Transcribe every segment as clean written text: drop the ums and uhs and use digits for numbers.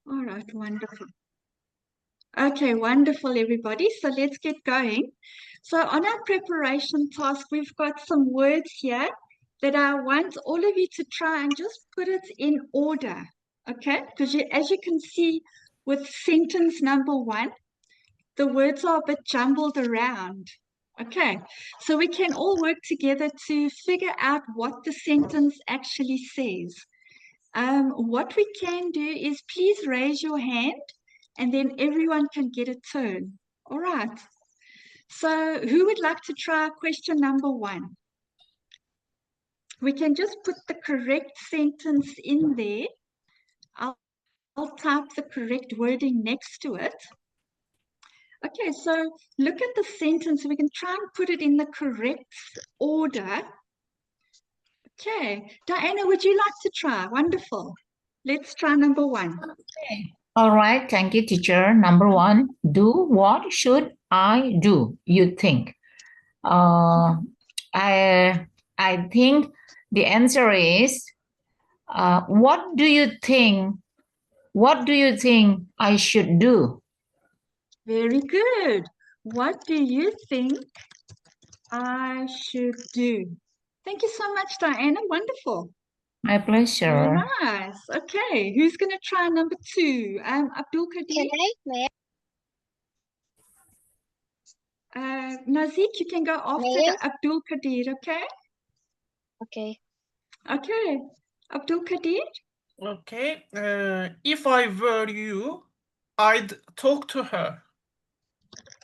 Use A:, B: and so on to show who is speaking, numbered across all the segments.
A: All right, wonderful. Okay, wonderful, everybody. So let's get going. So on our preparation task, we've got some words here that I want all of you to try and just put it in order. Okay, because as you can see with sentence number one, the words are a bit jumbled around. Okay, so we can all work together to figure out what the sentence actually says. What we can do is please raise your hand and then everyone can get a turn. All right. So who would like to try question number one? We can just put the correct sentence in there. I'll type the correct wording next to it. Okay, so look at the sentence. We can try and put it in the correct order. Okay, Diana, would you like to try? Wonderful. Let's try number one.
B: Okay. All right. Thank you, teacher. Number one, do what should I do? You think? Uh, I I think the answer is what do you think? What do you think I should do?
A: Very good. What do you think I should do? Thank you so much, Diana. Wonderful.
B: My
A: Very
B: pleasure.
A: nice. Okay, who's going to try number two? Abdul Kadir. Nazik, you can go after Abdul Kadir, okay?
C: Okay.
A: Okay. Abdul Kadir.
D: Okay. If I were you, I'd talk to her.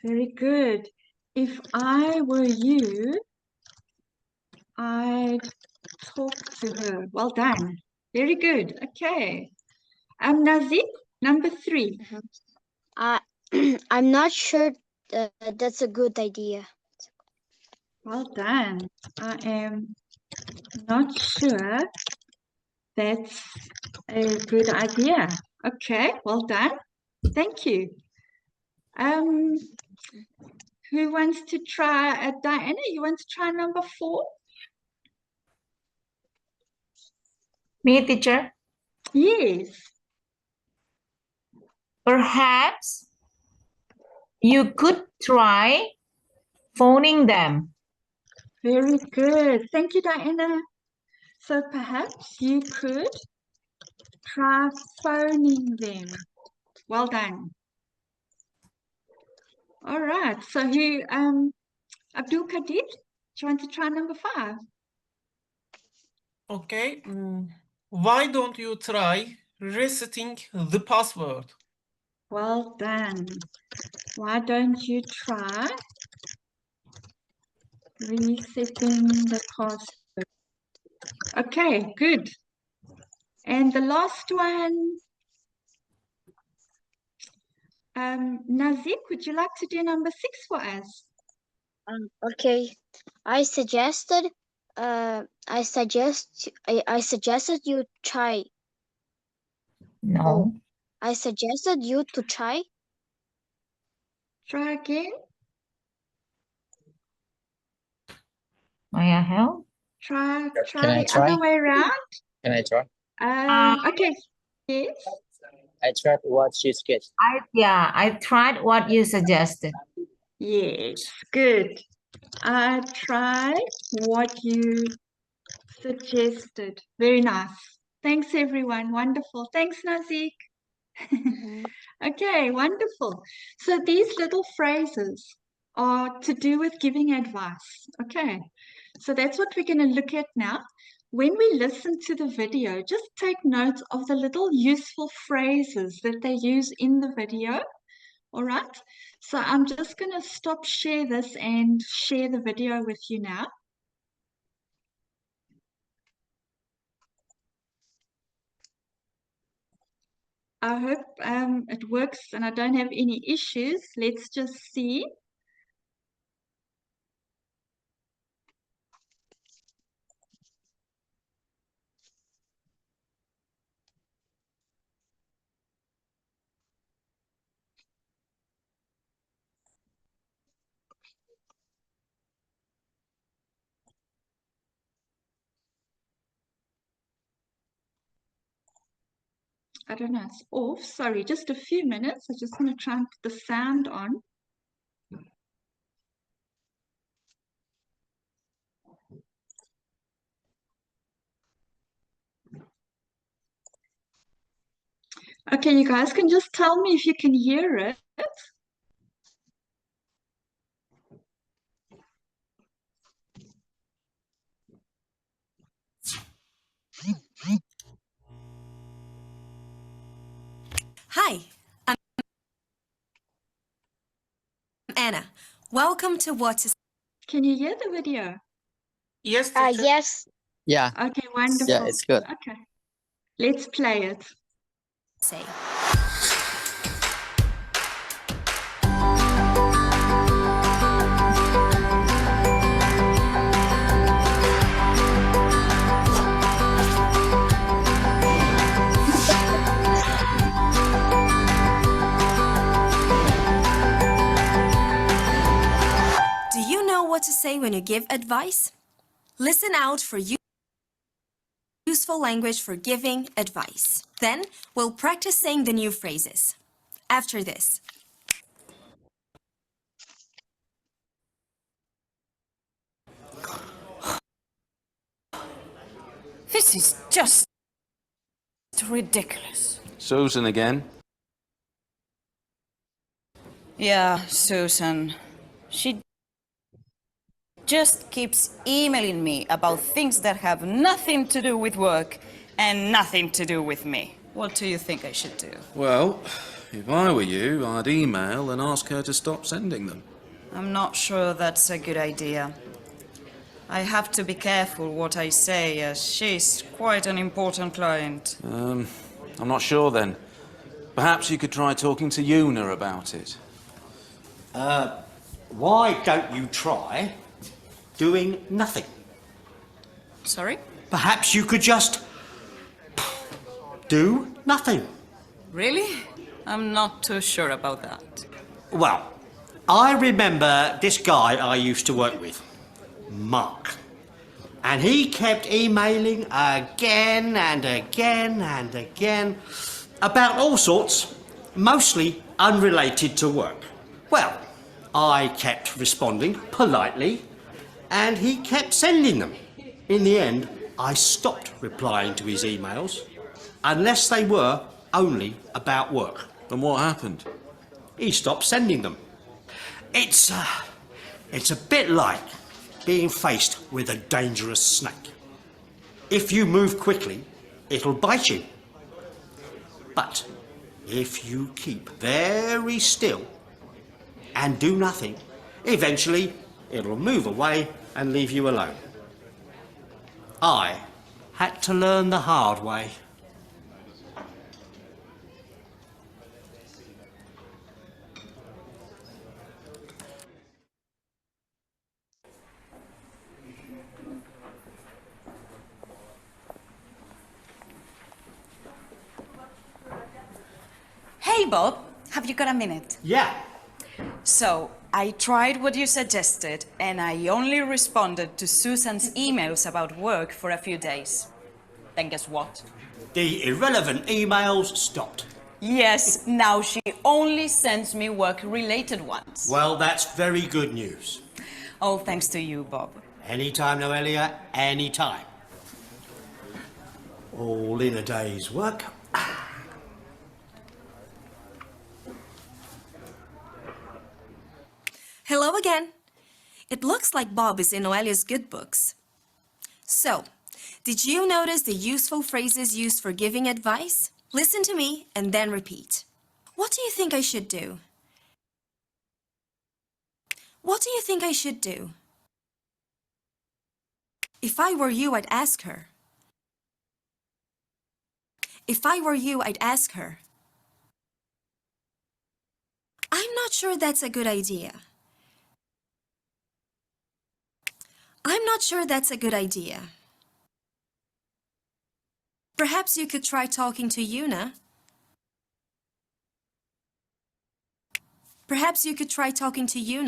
A: Very good. If I were you, I'd talk to her. Well done. Very good. Okay. Nazik, number three.
C: I'm not sure that's a good idea.
A: Well done. I am not sure that's a good idea. Okay, well done. Thank you. Who wants to try? Diana, you want to try number four?
B: Me, teacher.
A: Yes.
B: Perhaps you could try phoning them.
A: Very good. Thank you, Diana. So perhaps you could try phoning them. Well done. All right. So who, Abdul Kadir, do you want to try number five?
D: Okay. Why don't you try resetting the password?
A: Well done. Why don't you try resetting the password? Okay, good. And the last one, Nazik, would you like to do number 6 for us?
C: Okay. I suggested you try.
B: No.
C: Oh, I suggested you to try.
A: Try again.
B: May I help?
A: Try
E: Can I
A: the
E: try?
A: other way around.
E: Can I try?
A: Okay. Yes.
E: I tried what she suggested.
B: I tried what you suggested.
A: Yes. Good. I tried what you suggested. Very nice. Thanks, everyone. Wonderful. Thanks, Nazik. Okay, wonderful. So these little phrases are to do with giving advice. Okay, so that's what we're going to look at now. When we listen to the video, just take note of the little useful phrases that they use in the video. All right, so I'm just going to stop share this and share the video with you now. I hope it works and I don't have any issues. Let's just see. I don't know, it's off. Sorry, just a few minutes. I just want to try and put the sound on. Okay, you guys can just tell me if you can hear it.
F: Hi, I'm Anna. Welcome to What to
A: Can you hear the video?
D: Yes, teacher.
C: Yes.
E: Yeah,
A: Okay, wonderful.
E: yeah, it's good.
A: Okay, let's play it.
F: Say. Do you know what to say when you give advice? Listen out for useful language for giving advice. Then we'll practice saying the new phrases. After this.
G: This is just ridiculous.
H: Susan again.
G: Yeah, Susan. She just keeps emailing me about things that have nothing to do with work and nothing to do with me. What do you think I should do?
H: Well, if I were you, I'd email and ask her to stop sending them.
G: I'm not sure that's a good idea. I have to be careful what I say, as she's quite an important client.
H: I'm not sure then. Perhaps you could try talking to Una about it.
I: Why don't you try doing nothing?
G: Sorry?
I: Perhaps you could just do nothing.
G: Really? I'm not too sure about that.
I: Well, I remember this guy I used to work with, Mark. And he kept emailing again and again and again about all sorts, mostly unrelated to work. Well, I kept responding politely, and he kept sending them. In the end, I stopped replying to his emails, unless they were only about work.
H: And what happened?
I: He stopped sending them. It's a bit like being faced with a dangerous snake. If you move quickly, it'll bite you. But if you keep very still and do nothing, eventually it'll move away and leave you alone. I had to learn the hard way.
G: Hey, Bob, have you got a minute?
I: Yeah.
G: So, I tried what you suggested, and I only responded to Susan's emails about work for a few days. Then guess what?
I: The irrelevant emails stopped.
G: Yes, now she only sends me work-related ones.
I: Well, that's very good news.
G: All thanks to you, Bob.
I: Anytime, Noelia, anytime. All in a day's work.
F: Hello again. It looks like Bob is in Noelia's good books. So, did you notice the useful phrases used for giving advice? Listen to me and then repeat. What do you think I should do? What do you think I should do? If I were you, I'd ask her. If I were you, I'd ask her. I'm not sure that's a good idea. I'm not sure that's a good idea. Perhaps you could try talking to Una. Perhaps you could try talking to Una.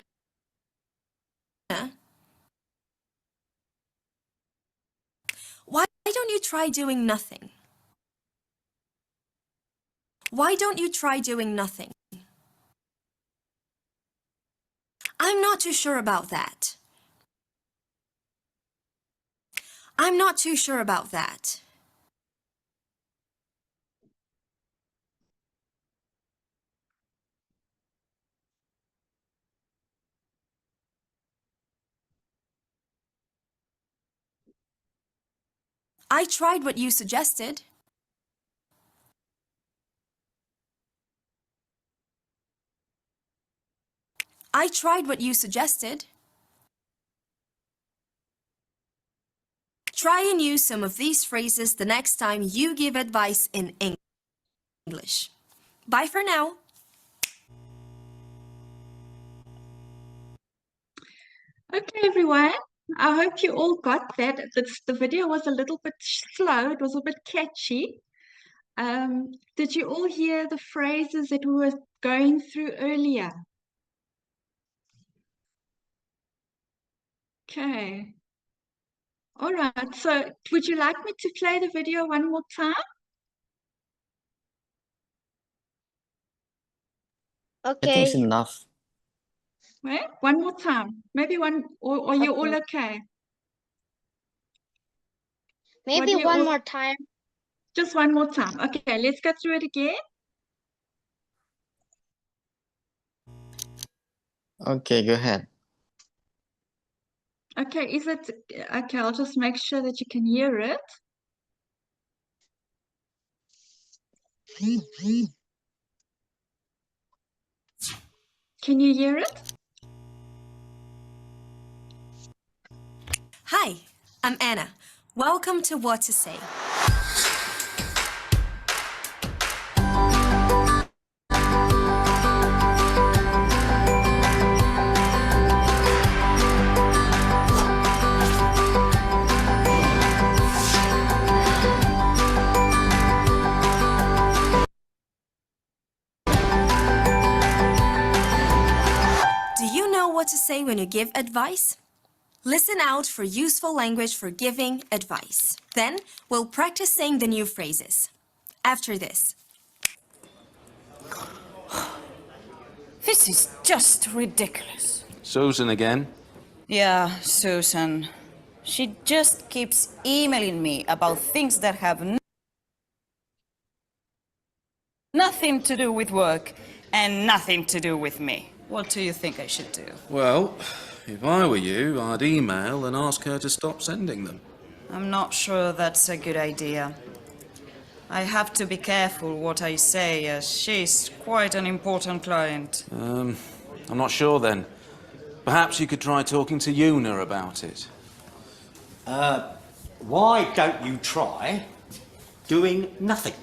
F: Why don't you try doing nothing? Why don't you try doing nothing? I'm not too sure about that. I'm not too sure about that. I tried what you suggested. I tried what you suggested. Try and use some of these phrases the next time you give advice in English. Bye for now.
A: Okay, everyone. I hope you all got that. The video was a little bit slow. It was a bit catchy. Did you all hear the phrases that we were going through earlier? Okay. All right. So would you like me to play the video one more time?
E: I think
C: Okay.
E: it's enough.
A: Right? One more time. Maybe one, or are you all okay?
C: Maybe
A: do you
C: one
A: all-
C: more time.
A: Just one more time. Okay, let's go through it again.
E: Okay, go ahead.
A: Okay, okay, I'll just make sure that you can hear it. Can you hear it?
F: Hi, I'm Anna. Welcome to What to Say. Do you know what to say when you give advice? Listen out for useful language for giving advice. Then we'll practice saying the new phrases. After this.
G: This is just ridiculous.
H: Susan again?
G: Yeah, Susan. She just keeps emailing me about things that have nothing to do with work and nothing to do with me. What do you think I should do?
H: Well, if I were you, I'd email and ask her to stop sending them.
G: I'm not sure that's a good idea. I have to be careful what I say, as she's quite an important client.
H: I'm not sure then. Perhaps you could try talking to Una about it.
I: Why don't you try doing nothing?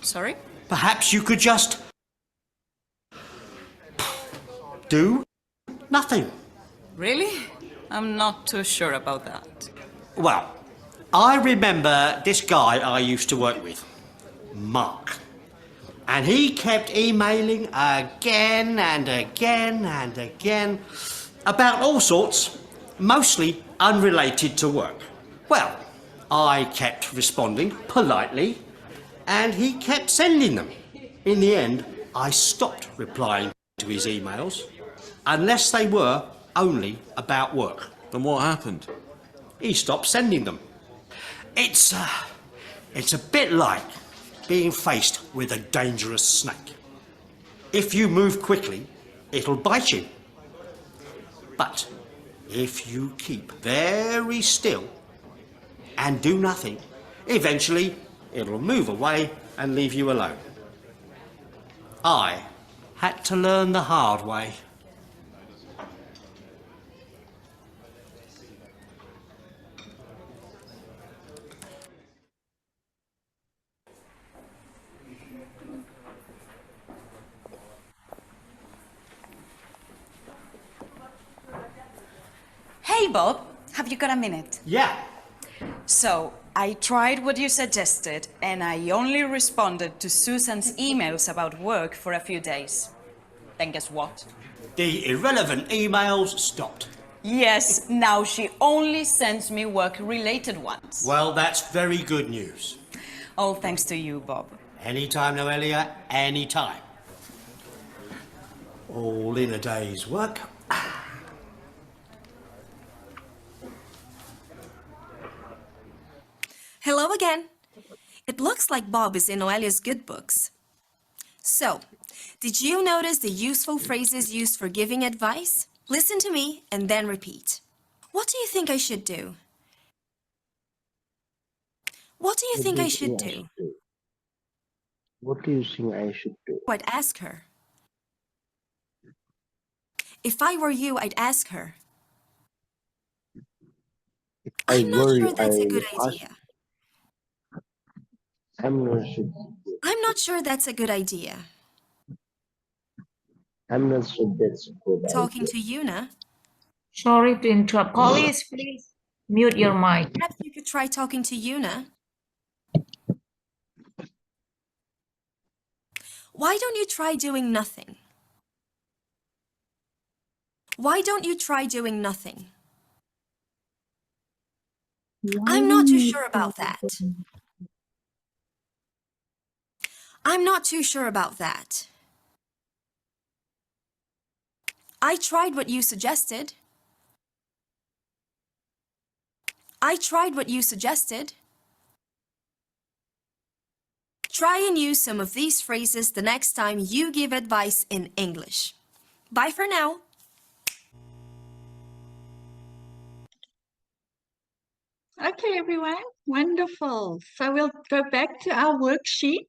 G: Sorry?
I: Perhaps you could just do nothing.
G: Really? I'm not too sure about that.
I: Well, I remember this guy I used to work with, Mark. And he kept emailing again and again and again about all sorts, mostly unrelated to work. Well, I kept responding politely, and he kept sending them. In the end, I stopped replying to his emails, unless they were only about work.
H: And what happened?
I: He stopped sending them. It's a bit like being faced with a dangerous snake. If you move quickly, it'll bite you. But if you keep very still and do nothing, eventually it'll move away and leave you alone. I had to learn the hard way.
G: Hey, Bob, have you got a minute?
I: Yeah.
G: So, I tried what you suggested, and I only responded to Susan's emails about work for a few days. Then guess what?
I: The irrelevant emails stopped.
G: Yes, now she only sends me work-related ones.
I: Well, that's very good news.
G: All thanks to you, Bob.
I: Anytime, Noelia, anytime. All in a day's work.
F: Hello again. It looks like Bob is in Noelia's good books. So, did you notice the useful phrases used for giving advice? Listen to me and then repeat. What do you think I should do? What do you think I should do?
J: What do you think I should do?
F: I'd ask her. If I were you, I'd ask her.
J: If
F: I'm not
J: were
F: sure
J: you,
F: that's a
J: I
F: good
J: ask.
F: idea.
J: I'm not sure.
F: I'm not sure that's a good idea.
J: I'm not sure that's a good
F: Talking
J: idea.
F: to Yuna.
B: Sorry to interrupt. Colleagues, please mute your mic.
F: Perhaps you could try talking to Yuna. Why don't you try doing nothing? Why don't you try doing nothing? I'm not too sure about that. I'm not too sure about that. I tried what you suggested. I tried what you suggested. Try and use some of these phrases the next time you give advice in English. Bye for now.
A: Okay, everyone. Wonderful. So we'll go back to our worksheet.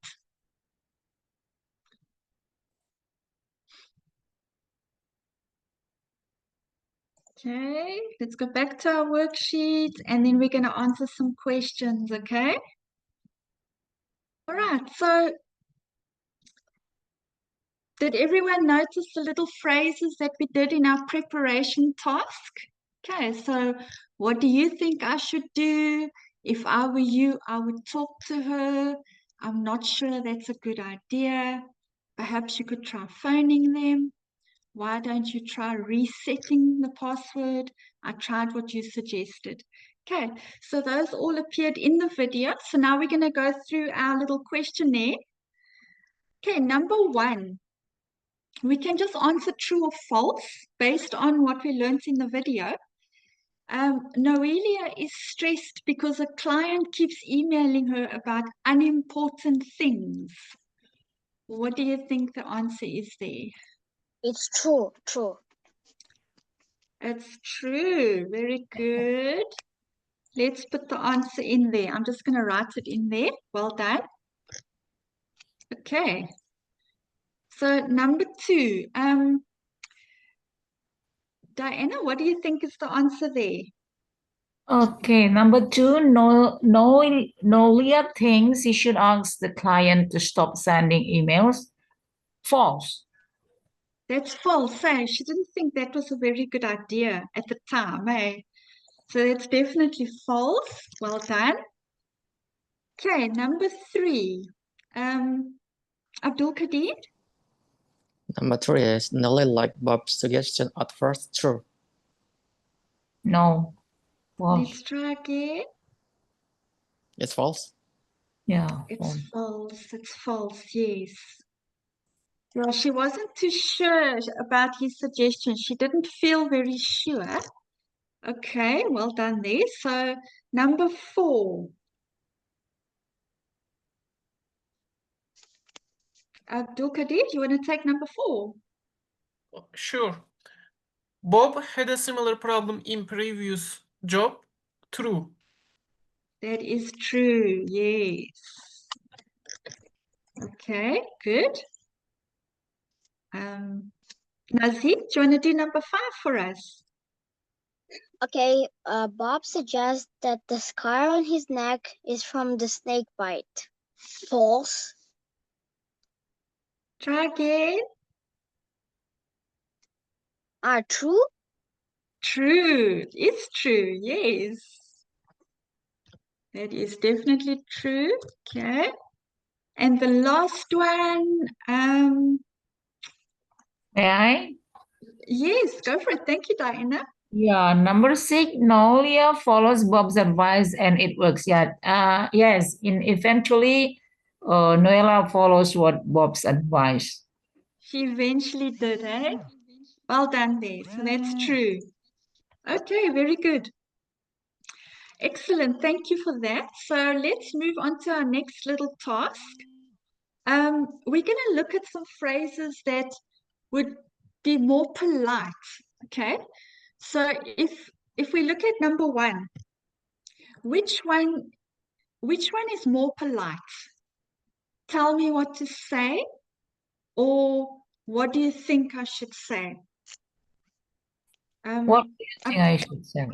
A: Okay, let's go back to our worksheet and then we're going to answer some questions, okay? All right, so did everyone notice the little phrases that we did in our preparation task? Okay, so what do you think I should do? If I were you, I would talk to her. I'm not sure that's a good idea. Perhaps you could try phoning them. Why don't you try resetting the password? I tried what you suggested. Okay, so those all appeared in the video. So now we're going to go through our little questionnaire. Okay, number 1. We can just answer true or false based on what we learned in the video. Noelia is stressed because a client keeps emailing her about unimportant things. What do you think the answer is there?
C: It's true, true.
A: It's true. Very good. Let's put the answer in there. I'm just going to write it in there. Well done. Okay. So number 2. Diana, what do you think is the answer there?
B: Okay, number 2, Noelia thinks he should ask the client to stop sending emails. False.
A: That's false. Eh? She didn't think that was a very good idea at the time. Eh? So that's definitely false. Well done. Okay, number 3. Abdul Kadir?
E: Number 3 is Nelly liked Bob's suggestion at first. True.
B: No. False.
A: Let's try again.
E: It's false.
B: Yeah.
A: It's false. It's false, yes. Well, she wasn't too sure about his suggestion. She didn't feel very sure. Okay, well done there. So number 4. Abdul Kadir, do you want to take number 4?
D: Sure. Bob had a similar problem in previous job. True.
A: That is true, yes. Okay, good. Nazib, do you want to do number 5 for us?
C: Okay, Bob suggests that the scar on his neck is from the snake bite. False.
A: Try again.
C: True?
A: True. It's true, yes. That is definitely true. Okay. And the last one,
B: May I?
A: yes, go for it. Thank you, Diana.
B: Yeah, number 6, Noelia follows Bob's advice and it works. Yeah, yes, eventually, Noelia follows what Bob's advice.
A: She eventually did, eh? Well done there. So that's true. Okay, very good. Excellent. Thank you for that. So let's move on to our next little task. We're going to look at some phrases that would be more polite. Okay. So if we look at number 1, which one is more polite? Tell me what to say, or what do you think I should say?
B: What do you think I should say?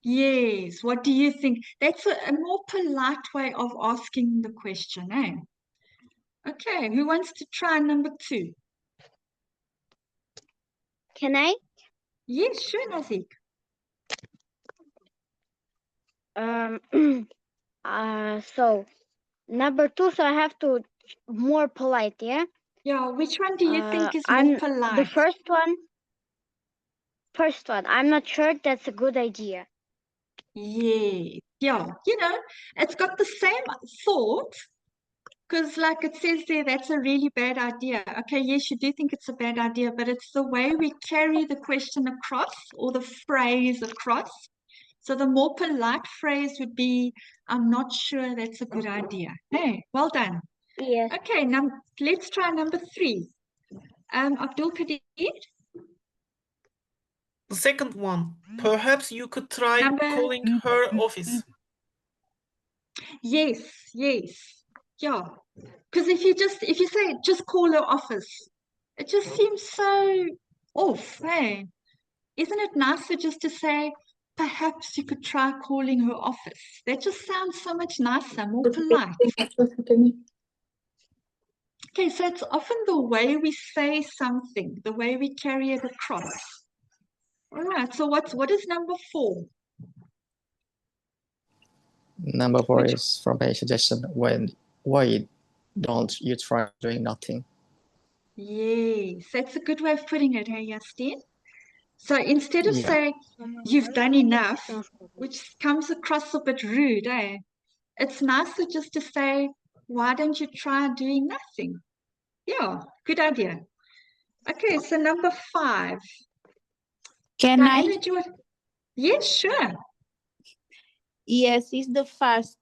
A: Yes, what do you think? That's a more polite way of asking the question, eh? Okay, who wants to try number 2?
C: Can I?
A: Yes, sure, Nazik.
C: So number 2, so I have to more polite, yeah?
A: Yeah, which one do you think is more
C: I'm
A: polite?
C: the first one. I'm not sure that's a good idea.
A: Yeah, it's got the same thought, because like it says there, that's a really bad idea. Okay, yes, you do think it's a bad idea, but it's the way we carry the question across or the phrase across. So the more polite phrase would be, I'm not sure that's a good idea. Hey, well done.
C: Yes.
A: Okay, now let's try number 3. Abdul Kadir.
D: The second one. Perhaps you could try calling her office.
A: Yes. Yeah. Because if you say just call her office, it just seems so off, hey? Isn't it nicer just to say, perhaps you could try calling her office? That just sounds so much nicer, more polite. Okay, so it's often the way we say something, the way we carry it across. All right, so what is number 4?
E: Number 4 is from a suggestion why don't you try doing nothing?
A: Yes, that's a good way of putting it, hey, Justin? So instead of
E: Yeah.
A: saying, you've done enough, which comes across a bit rude, eh? It's nicer just to say, why don't you try doing nothing? Yeah, good idea. Okay, so number 5.
K: Can I?
A: Diana, do you want... Yes, sure.
K: Yes, it's the first.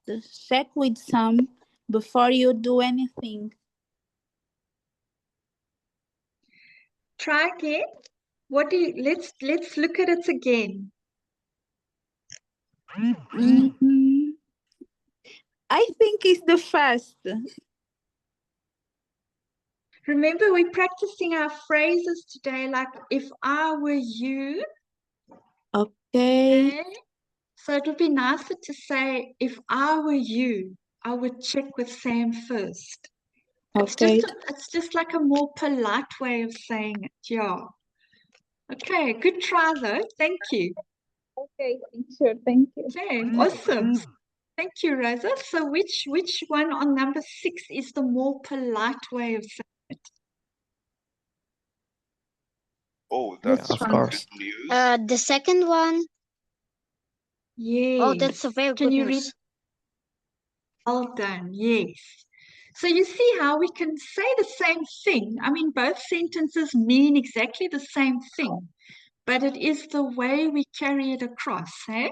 K: Check with some before you do anything.
A: Try again. What do you... Let's look at it again.
K: I think it's the first.
A: Remember, we're practicing our phrases today, like if I were you.
K: Okay.
A: So it would be nicer to say, if I were you, I would check with Sam first.
K: Okay.
A: It's just like a more polite way of saying it, yeah. Okay, good try though. Thank you.
K: Okay, sure, thank you.
A: Okay, awesome. Thank you, Rosa. So which one on number 6 is the more polite way of saying it?
L: Oh, that's
E: of course.
L: good news.
C: The second one.
A: Yes.
C: Oh, that's a very good news.
A: Well done, yes. So you see how we can say the same thing. I mean, both sentences mean exactly the same thing, but it is the way we carry it across, eh?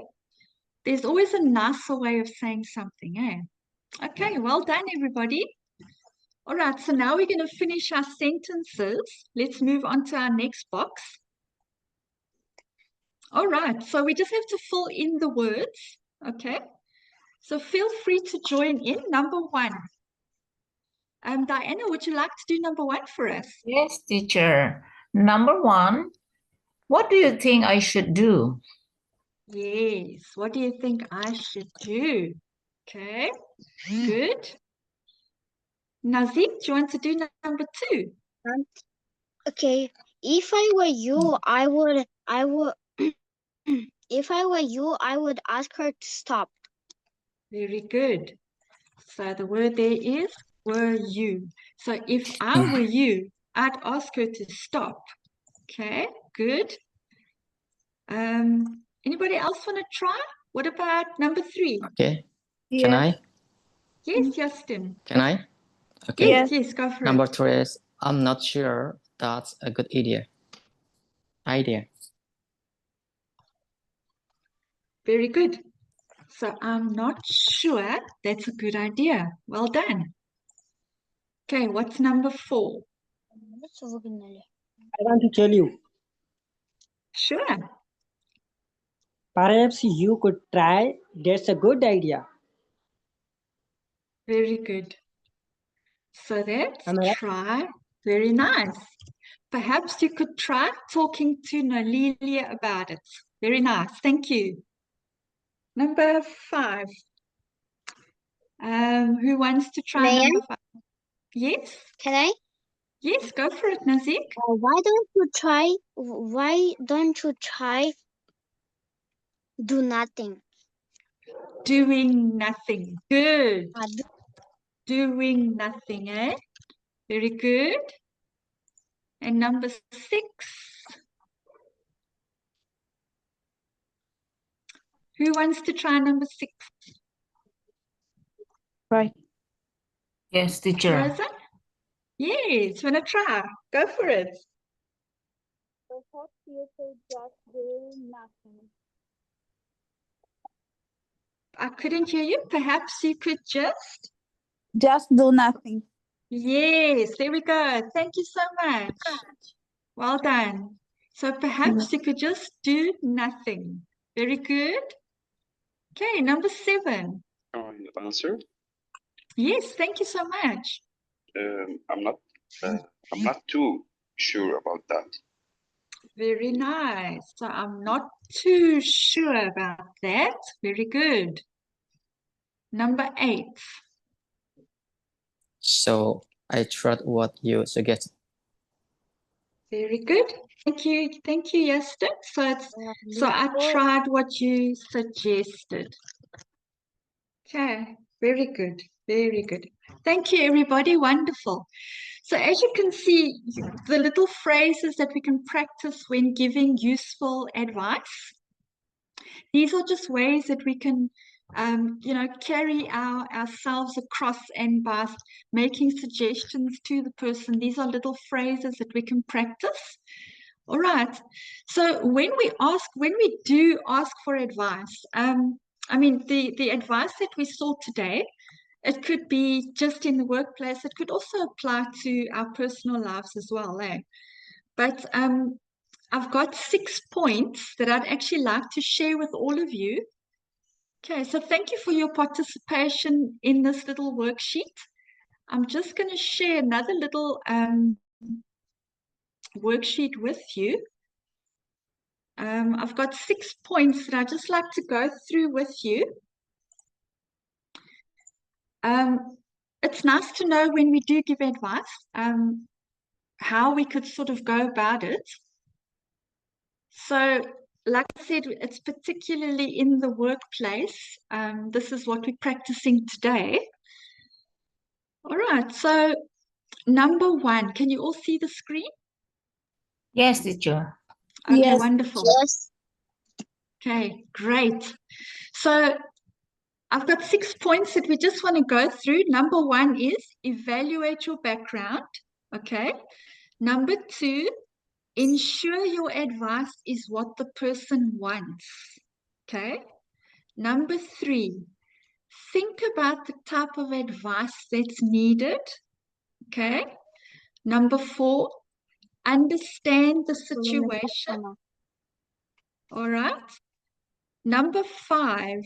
A: There's always a nicer way of saying something, eh? Okay, well done, everybody. All right, so now we're going to finish our sentences. Let's move on to our next box. All right, so we just have to fill in the words, okay? So feel free to join in. Number 1. Diana, would you like to do number 1 for us?
B: Yes, teacher. Number 1, what do you think I should do?
A: Yes, what do you think I should do? Okay, good. Nazik, do you want to do number 2?
C: Okay, if I were you, I would if I were you, I would ask her to stop.
A: Very good. So the word there is were you. So if I were you, I'd ask her to stop. Okay, good. Anybody else want to try? What about number 3?
E: Okay.
K: Yes.
E: Can I?
A: Yes, Justin.
E: Can I? Okay.
A: Yes, yes, go for
E: Number
A: it.
E: 3 is I'm not sure that's a good idea.
A: Very good. So I'm not sure that's a good idea. Well done. Okay, what's number 4?
M: I want to tell you.
A: Sure.
M: Perhaps you could try. That's a good idea.
A: Very good. So that's
M: Am I right?
A: try. Very nice. Perhaps you could try talking to Nolilia about it. Very nice. Thank you. Number 5. Who wants to try
C: May I?
A: number 5? Yes?
C: Can I?
A: Yes, go for it, Nazik.
C: Why don't you try? Why don't you try? Do nothing.
A: Doing nothing. Good.
C: Uh,
A: Doing nothing, eh? Very good. And number 6. Who wants to try number 6?
K: Right.
B: Yes, teacher.
A: Rosa? Yes, wanna try? Go for it.
K: Perhaps you could just do nothing.
A: I couldn't hear you. Perhaps you could just...
K: Just do nothing.
A: Yes, there we go. Thank you so much. Well done. So perhaps you could just do nothing. Very good. Okay, number 7.
L: Answer.
A: Yes, thank you so much.
L: I'm not too sure about that.
A: Very nice. So I'm not too sure about that. Very good. Number 8.
E: So I tried what you suggested.
A: Very good. Thank you, Justin. So I tried what you suggested. Okay, very good, very good. Thank you, everybody. Wonderful. So as you can see, the little phrases that we can practice when giving useful advice. These are just ways that we can, carry ourselves across, and by making suggestions to the person. These are little phrases that we can practice. All right. So when we do ask for advice, the advice that we saw today, it could be just in the workplace. It could also apply to our personal lives as well. But I've got 6 points that I'd actually like to share with all of you. Okay, so thank you for your participation in this little worksheet. I'm just going to share another little worksheet with you. I've got 6 points that I'd just like to go through with you. It's nice to know when we do give advice, how we could sort of go about it. So, like I said, it's particularly in the workplace. This is what we're practicing today. All right, so number 1, can you all see the screen?
B: Yes, teacher.
A: Okay,
K: Yes.
A: wonderful.
C: Yes.
A: Okay, great. So I've got 6 points that we just want to go through. Number 1 is evaluate your background. Okay. Number 2, ensure your advice is what the person wants. Okay. Number 3, think about the type of advice that's needed. Okay. Number 4, understand the situation. All right. Number 5,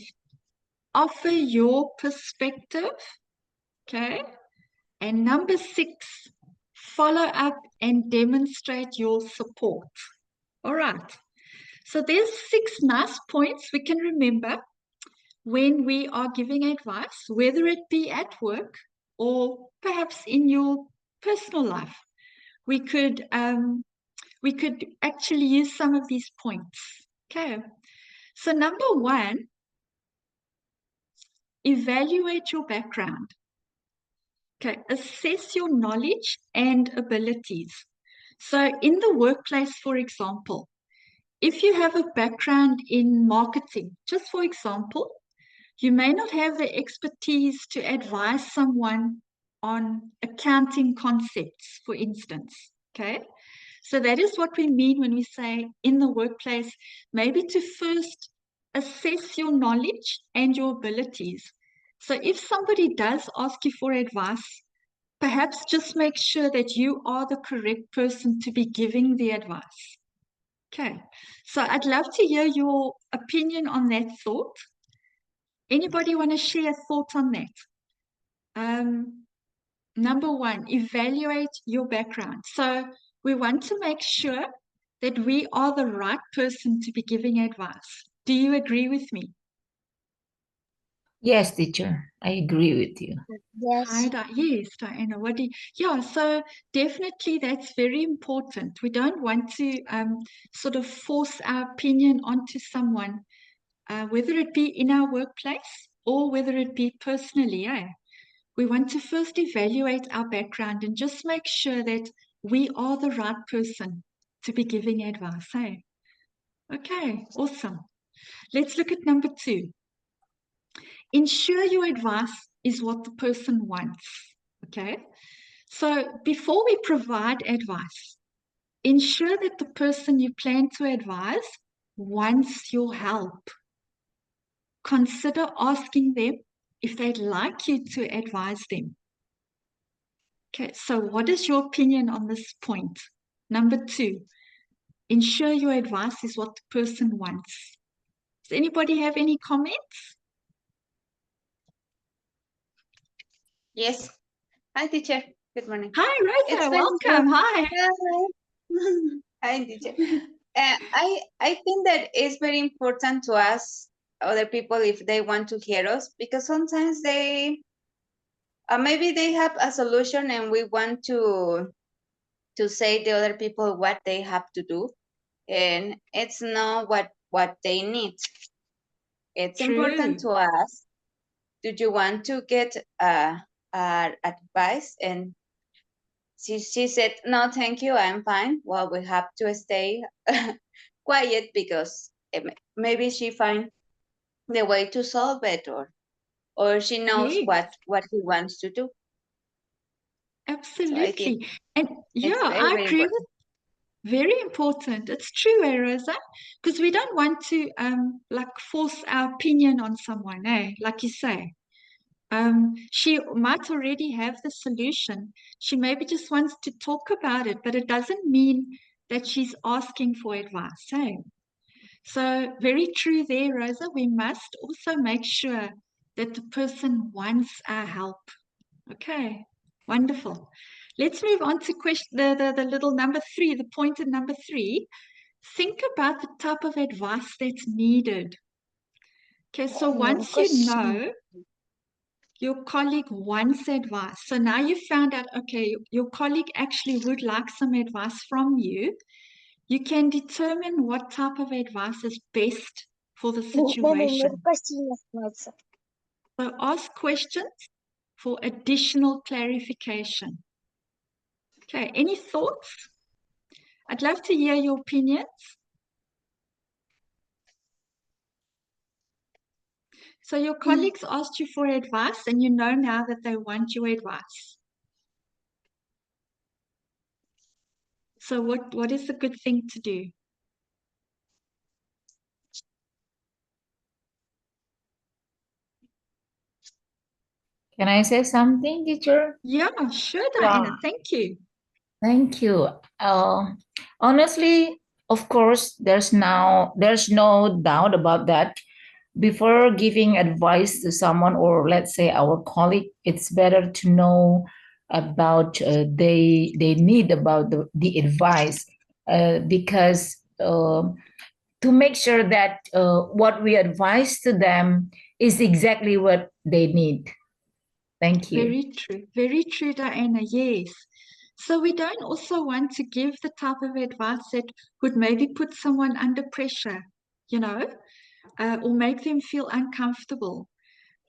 A: offer your perspective. Okay. And number 6, follow up and demonstrate your support. All right. So there's 6 nice points we can remember when we are giving advice, whether it be at work or perhaps in your personal life. We could actually use some of these points. Okay. So number 1, evaluate your background. Okay, assess your knowledge and abilities. So in the workplace, for example, if you have a background in marketing, just for example, you may not have the expertise to advise someone on accounting concepts, for instance, okay? So that is what we mean when we say in the workplace, maybe to first assess your knowledge and your abilities. So if somebody does ask you for advice, perhaps just make sure that you are the correct person to be giving the advice. Okay, so I'd love to hear your opinion on that thought. Anybody want to share a thought on that? Number one, evaluate your background. So we want to make sure that we are the right person to be giving advice. Do you agree with me?
B: Yes, teacher, I agree with you.
C: Yes.
A: Yes, Diana. Yeah, so definitely that's very important. We don't want to sort of force our opinion onto someone, whether it be in our workplace or whether it be personally. We want to first evaluate our background and just make sure that we are the right person to be giving advice. Okay, awesome. Let's look at number 2. Ensure your advice is what the person wants. Okay, so before we provide advice, ensure that the person you plan to advise wants your help. Consider asking them if they'd like you to advise them. Okay, so what is your opinion on this point? Number 2, ensure your advice is what the person wants. Does anybody have any comments?
N: Yes. Hi, teacher. Good morning.
A: Hi, Rosa.
N: It's very
A: Welcome. Hi.
N: Hi, teacher. I think that it's very important to ask other people if they want to hear us, because sometimes they maybe they have a solution and we want to say to other people what they have to do, and it's not what they need. It's important to ask, do you want to get advice? And she said, no, thank you, I'm fine. Well, we have to stay quiet because maybe she find the way to solve it, or she knows
A: Yes.
N: what he wants to do.
A: Absolutely.
N: So
A: and yeah,
N: very,
A: I
N: very
A: agree
N: important.
A: with very important. It's true, Rosa, because we don't want to like force our opinion on someone, like you say. She might already have the solution. She maybe just wants to talk about it, but it doesn't mean that she's asking for advice. So very true there, Rosa. We must also make sure that the person wants our help. Okay, wonderful. Let's move on to the little number 3, the pointer number 3. Think about the type of advice that's needed. Okay, so once you know your colleague wants advice, so now you found out, okay, your colleague actually would like some advice from you, you can determine what type of advice is best for the situation. So ask questions for additional clarification. Okay, any thoughts? I'd love to hear your opinions. So your colleagues asked you for advice and you know now that they want your advice. So what is a good thing to do?
B: Can I say something, teacher?
A: Yeah, sure, Diana. Thank you.
B: Thank you. Honestly, of course, there's no doubt about that. Before giving advice to someone, or let's say our colleague, it's better to know about they need about the advice, because to make sure that what we advise to them is exactly what they need. Thank you.
A: Very true, Diana. Yes. So we don't also want to give the type of advice that would maybe put someone under pressure, or make them feel uncomfortable.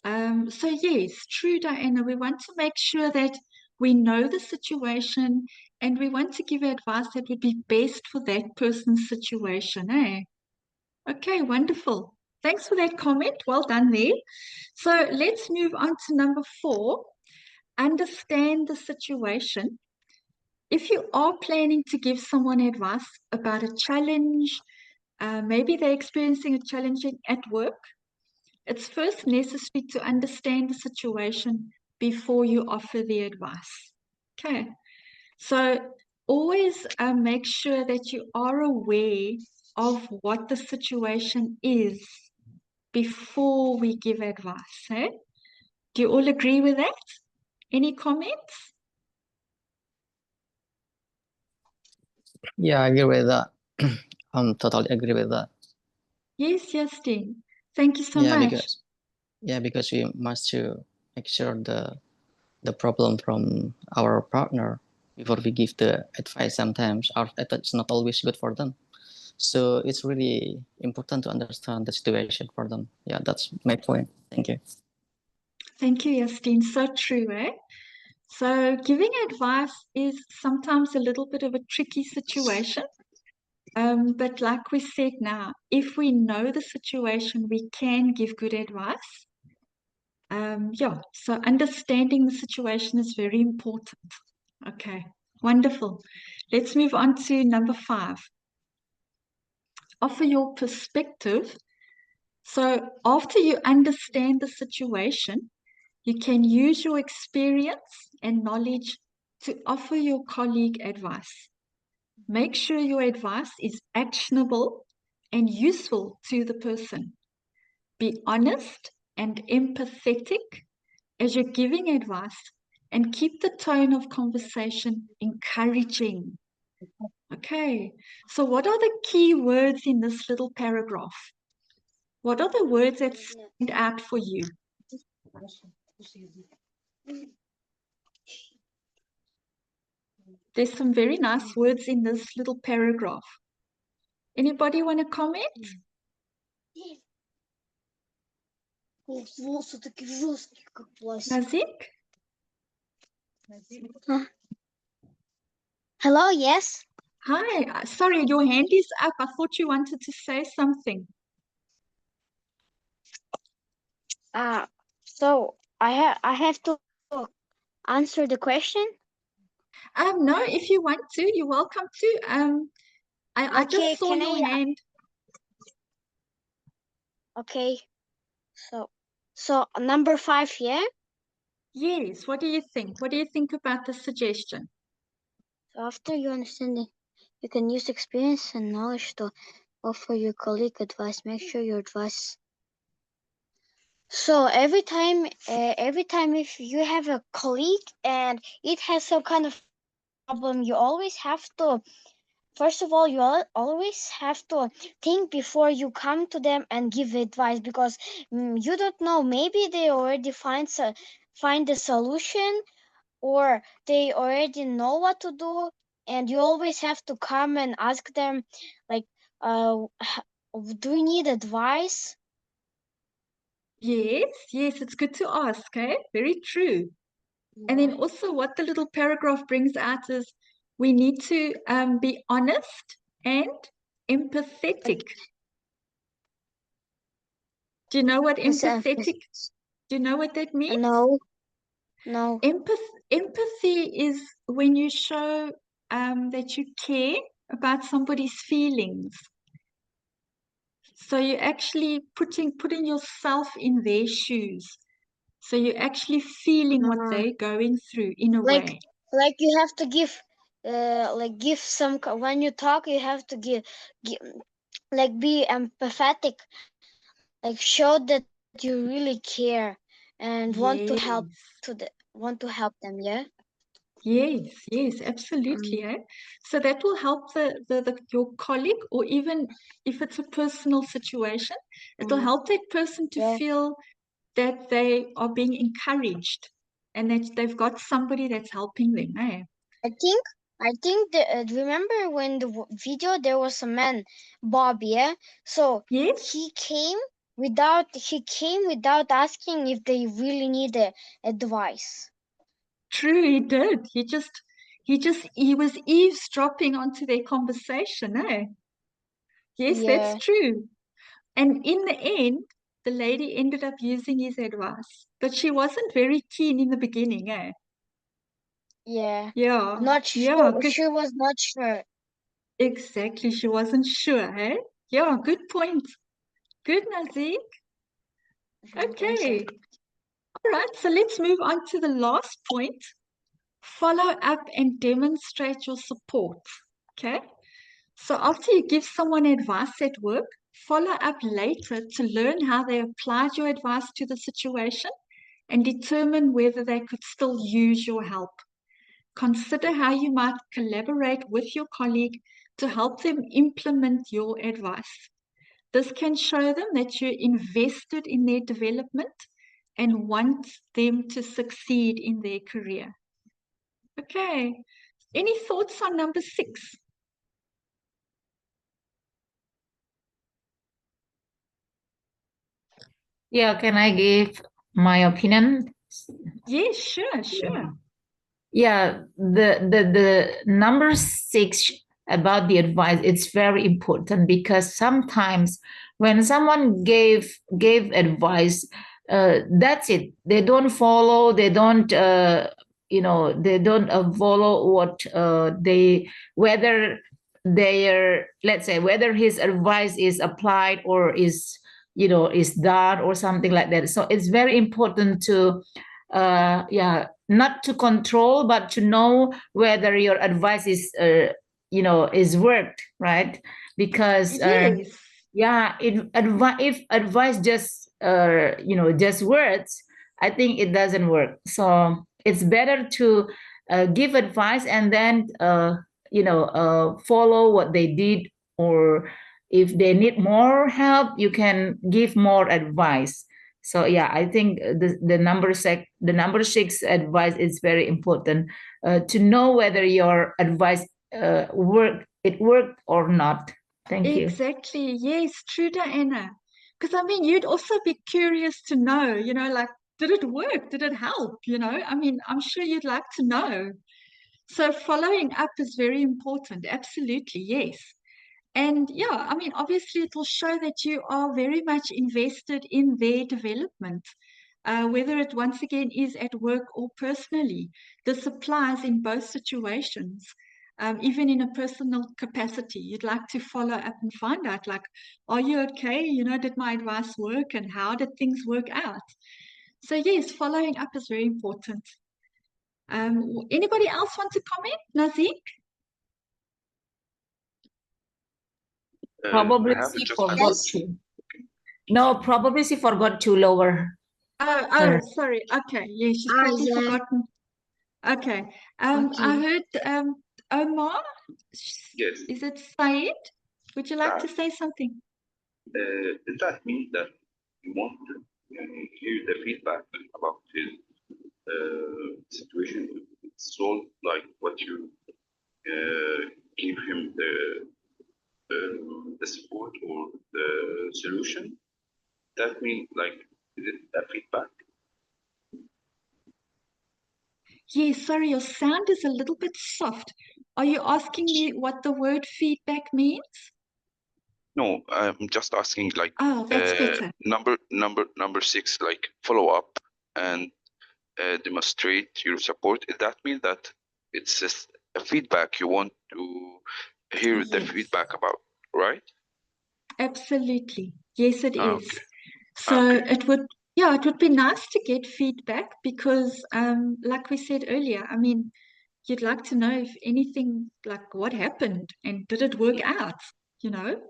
A: So yes, true, Diana. We want to make sure that we know the situation and we want to give advice that would be best for that person's situation, eh? Okay, wonderful. Thanks for that comment. Well done there. So let's move on to number 4. Understand the situation. If you are planning to give someone advice about a challenge, maybe they're experiencing a challenge at work, it's first necessary to understand the situation before you offer the advice. Okay, so always make sure that you are aware of what the situation is before we give advice. Eh? Do you all agree with that? Any comments?
E: Yeah, I agree with that. Totally agree with that.
A: Yes, Justine. Thank you so
E: Yeah,
A: much.
E: because we must to make sure the problem from our partner before we give the advice. Sometimes our advice is not always good for them, so it's really important to understand the situation for them. Yeah, that's my point. Thank you.
A: Thank you, Justine. So true, eh? So giving advice is sometimes a little bit of a tricky situation. But like we said now, if we know the situation, we can give good advice. Yeah, so understanding the situation is very important. Okay, wonderful. Let's move on to number 5. Offer your perspective. So after you understand the situation, you can use your experience and knowledge to offer your colleague advice. Make sure your advice is actionable and useful to the person. Be honest and empathetic as you're giving advice and keep the tone of conversation encouraging. Okay, so what are the key words in this little paragraph? What are the words that stand out for you? There's some very nice words in this little paragraph. Anybody want to comment? Nazik?
C: Hello, yes.
A: Hi, sorry, your hand is up. I thought you wanted to say something.
C: So I have to answer the question.
A: No, if you want to, you're welcome to. I
C: Okay,
A: just saw
C: can
A: your
C: I?
A: hand.
C: Okay. So number 5, yeah.
A: Yes. What do you think? What do you think about the suggestion?
C: So after you understand it, you can use experience and knowledge to offer your colleague advice. Make sure your advice. So every time if you have a colleague and it has some kind of problem, you always have to. First of all, you always have to think before you come to them and give advice, because you don't know. Maybe they already find the solution, or they already know what to do, and you always have to come and ask them, like, do you need advice?
A: Yes, it's good to ask, eh? Very true. And then also what the little paragraph brings out is we need to be honest and empathetic. Do you know what empathetic? Do you know what that means?
C: No.
A: Empathy is when you show that you care about somebody's feelings. So you're actually putting yourself in their shoes. So you're actually feeling what they're going through in a way.
C: Like you have to give some, when you talk, you have to give like be empathetic, like show that you really care and want to help them, yeah.
A: Yes, absolutely. So that will help your colleague, or even if it's a personal situation, it will help that person to feel that they are being encouraged and that they've got somebody that's helping them.
C: I think that, remember when the video there was a man, Bob, yeah? So
A: yes,
C: he came without asking if they really need advice.
A: True, he did. He was eavesdropping onto their conversation, eh? Yes,
C: Yeah.
A: that's true. And in the end, the lady ended up using his advice, but she wasn't very keen in the beginning, eh?
C: Yeah.
A: Yeah,
C: Not
A: yeah,
C: sure.
A: good.
C: She was not sure.
A: Exactly. She wasn't sure, eh? Yeah, good point. Good, Nazik.
C: Thank you.
A: Okay. All right, so let's move on to the last point. Follow up and demonstrate your support. Okay. So after you give someone advice at work, follow up later to learn how they applied your advice to the situation and determine whether they could still use your help. Consider how you might collaborate with your colleague to help them implement your advice. This can show them that you're invested in their development and want them to succeed in their career. Okay. Any thoughts on number 6?
B: Yeah, can I give my opinion?
A: Yes, sure.
B: Yeah, the number 6 about the advice, it's very important because sometimes when someone gave advice, that's it. They don't follow. They don't they don't follow what they, whether their, let's say, whether his advice is applied or is is done or something like that. So it's very important to not to control, but to know whether your advice is is worked, right? Because
A: Yes.
B: if advice just just words, I think it doesn't work. So it's better to give advice and then follow what they did, or if they need more help, you can give more advice. So yeah, I think the number 6 advice is very important, to know whether your advice worked or not. Thank you.
A: Exactly. Yes, true, Diana. Because I mean, you'd also be curious to know, like, did it work? Did it help? I mean, I'm sure you'd like to know. So following up is very important. Absolutely, yes. And yeah, I mean, obviously, it will show that you are very much invested in their development, whether it once again is at work or personally. This applies in both situations. Even in a personal capacity, you'd like to follow up and find out, like, are you okay? Did my advice work and how did things work out? So yes, following up is very important. Anybody else want to comment? Nazik?
B: Probably
L: I have
B: she
L: just a
B: forgot
L: question.
B: to. No, probably she forgot to lower
A: Oh, sorry. Okay. Yeah, she's probably
C: yeah.
A: forgotten. Okay. I
C: Okay.
A: heard Omar.
L: Yes.
A: Is it Said? Would you like to
L: That,
A: say something?
L: does that mean that you want to hear the feedback about his situation? It's all like what you give him the support or the solution. That means like, is it a feedback?
A: Yes, sorry, your sound is a little bit soft. Are you asking me what the word feedback means?
L: No, I'm just asking like
A: Oh, that's better.
L: number 6, like follow up and demonstrate your support. Does that mean that it's just a feedback you want to hear the
A: Yes.
L: feedback about, right?
A: Absolutely. Yes, it is.
L: Okay.
A: So
L: Okay.
A: it would be nice to get feedback because, like we said earlier, I mean, you'd like to know if anything, like what happened and did it work out, So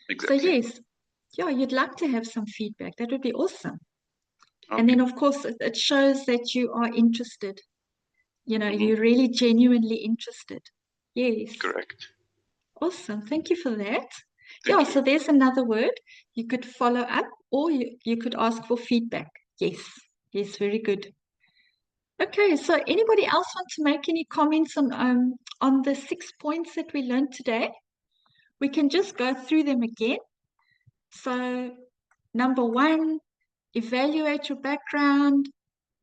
L: Exactly.
A: yes, you'd like to have some feedback. That would be awesome. And
L: Okay.
A: then, of course, it shows that you are interested.
L: Mhm.
A: You're really genuinely interested. Yes.
L: Correct.
A: Awesome. Thank you for that.
L: Thank
A: So
L: you.
A: there's another word. You could follow up or you could ask for feedback. Yes. Yes, very good. Okay, so anybody else want to make any comments on the 6 points that we learned today? We can just go through them again. So number 1, evaluate your background.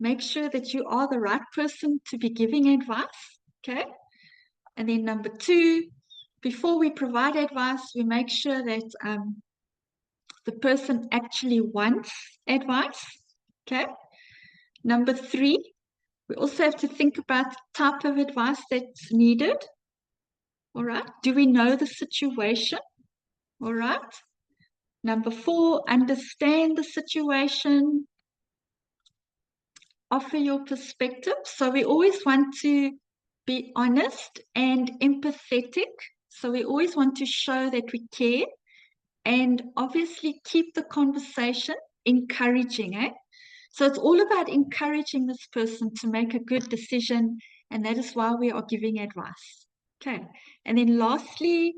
A: Make sure that you are the right person to be giving advice. Okay. And then number 2, before we provide advice, we make sure that the person actually wants advice. Okay. Number 3, we also have to think about the type of advice that's needed. All right. Do we know the situation? All right. Number 4, understand the situation. Offer your perspective. So we always want to be honest and empathetic. So we always want to show that we care and obviously keep the conversation encouraging. So it's all about encouraging this person to make a good decision, and that is why we are giving advice. Okay. And then lastly,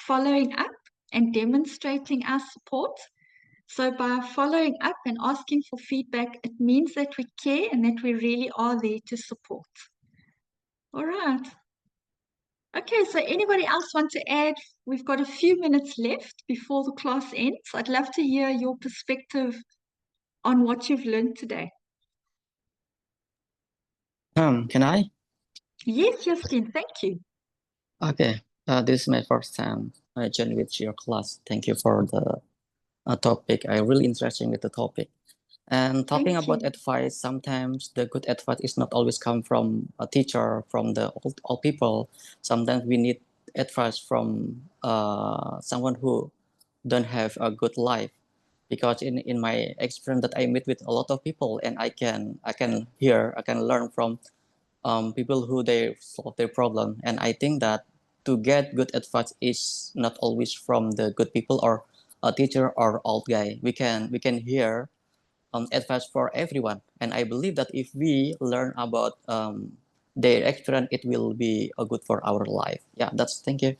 A: following up and demonstrating our support. So by following up and asking for feedback, it means that we care and that we really are there to support. All right. Okay, so anybody else want to add? We've got a few minutes left before the class ends. I'd love to hear your perspective on what you've learned today.
E: Can I?
A: Yes, Justine, thank you.
E: Okay. This is my first time I joined with your class. Thank you for the topic. I'm really interested with the topic. And talking
A: Thank
E: about
A: you.
E: advice, sometimes the good advice is not always come from a teacher, from the old people. Sometimes we need advice from someone who don't have a good life. Because in my experience that I meet with a lot of people, and I can learn from people who they solve their problem. And I think that to get good advice is not always from the good people or a teacher or old guy. We can hear advice for everyone. And I believe that if we learn about their experience, it will be good for our life. Yeah, thank you.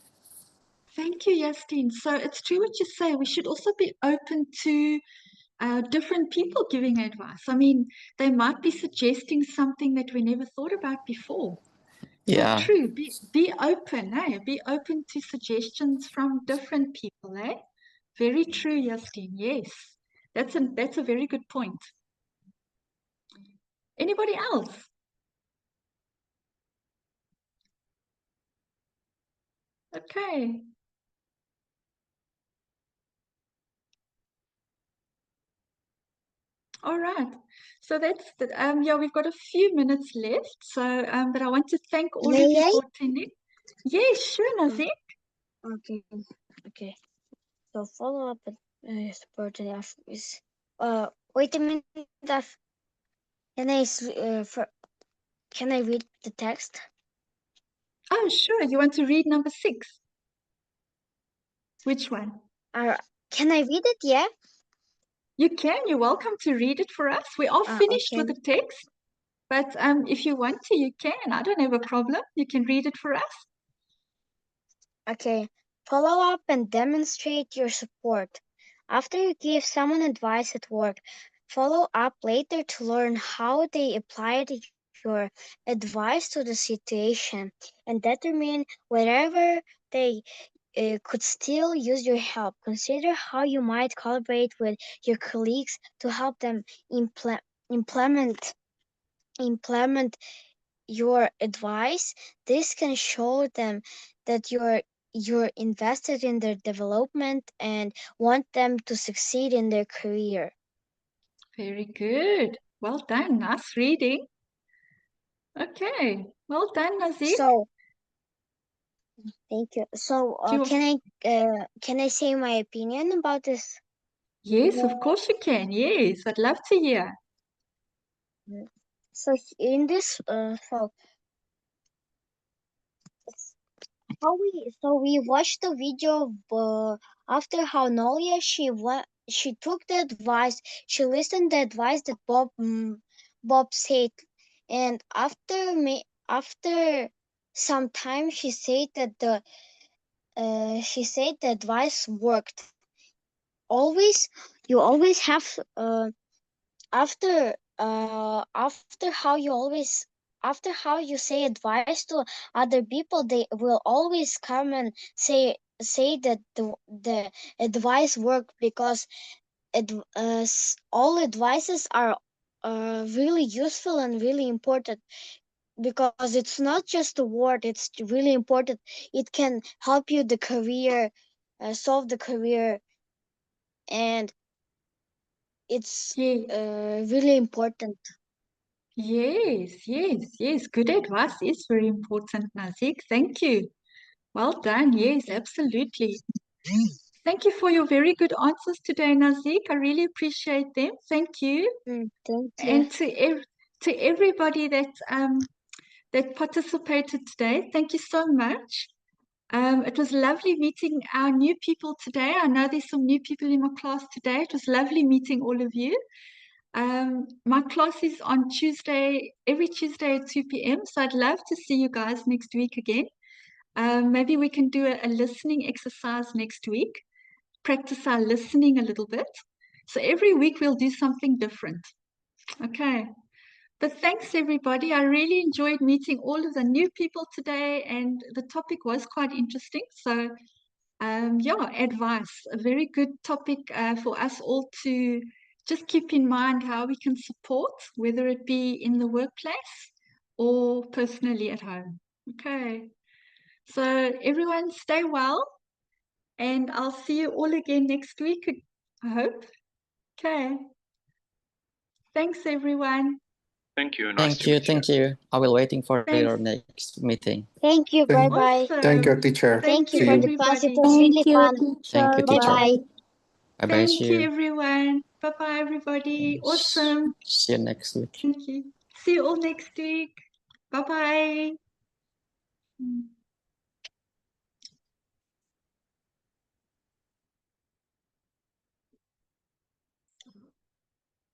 A: Thank you, Justine. So it's true what you say. We should also be open to different people giving advice. I mean, they might be suggesting something that we never thought about before. So
E: Yeah.
A: true. Be open, Be open to suggestions from different people, Very true, Justine. Yes. That's a very good point. Anybody else? Okay. All right. So that's the, yeah, we've got a few minutes left. So, but I want to thank all of you
C: May I?
A: for attending. Yes, sure, Nazik.
C: Okay. Okay. So follow up with support is wait a minute. Can can I read the text?
A: Oh, sure. You want to read number 6? Which one?
C: Can I read it? Yeah.
A: You can. You're welcome to read it for us. We are finished with
C: Okay.
A: the text, but if you want to, you can. I don't have a problem. You can read it for us.
C: Okay. Follow up and demonstrate your support. After you give someone advice at work, follow up later to learn how they applied your advice to the situation and determine wherever they could still use your help. Consider how you might collaborate with your colleagues to help them implement your advice. This can show them that you're invested in their development and want them to succeed in their career.
A: Very good. Well done. Nice reading. Okay. Well done, Nazik.
C: So, thank you. So, can I say my opinion about this?
A: Yes, of course you can. Yes, I'd love to hear.
C: So in this, we watched the video after how Nolia she took the advice, she listened the advice that Bob said, and after some time she said that the advice worked. You always have after after how you say advice to other people, they will always come and say that the advice worked because all advices are really useful and really important, because it's not just a word, it's really important. It can help you the career, solve the career, and it's really important.
A: Yes, yes, yes. Good advice is very important, Nazik. Thank you. Well done. Yes, absolutely. Thank you for your very good answers today, Nazik. I really appreciate them. Thank you.
C: Thank you.
A: And to everybody that participated today, thank you so much. It was lovely meeting our new people today. I know there's some new people in my class today. It was lovely meeting all of you. My class is on Tuesday, every Tuesday at 2 p.m. So I'd love to see you guys next week again. Maybe we can do a listening exercise next week, practice our listening a little bit. So every week we'll do something different. Okay. But thanks everybody. I really enjoyed meeting all of the new people today, and the topic was quite interesting. So yeah, advice, a very good topic for us all to just keep in mind how we can support, whether it be in the workplace or personally at home. Okay. So everyone stay well, and I'll see you all again next week, I hope. Okay. Thanks everyone.
L: Thank you. Nice to meet
E: Thank you. I will waiting for your next meeting.
C: Thank you. Bye bye.
A: Awesome.
O: Thank you, teacher.
C: Thank you
O: See
C: for
O: you.
C: the class. It
A: everybody.
C: was really
K: Thank you,
C: fun.
E: Thank
K: teacher.
E: you,
C: Bye
E: teacher.
C: bye.
E: Bye bye.
A: Thank
E: See
A: you
E: you.
A: everyone. Bye bye everybody. Awesome.
E: See you next week.
A: Thank you. See you all next week. Bye bye.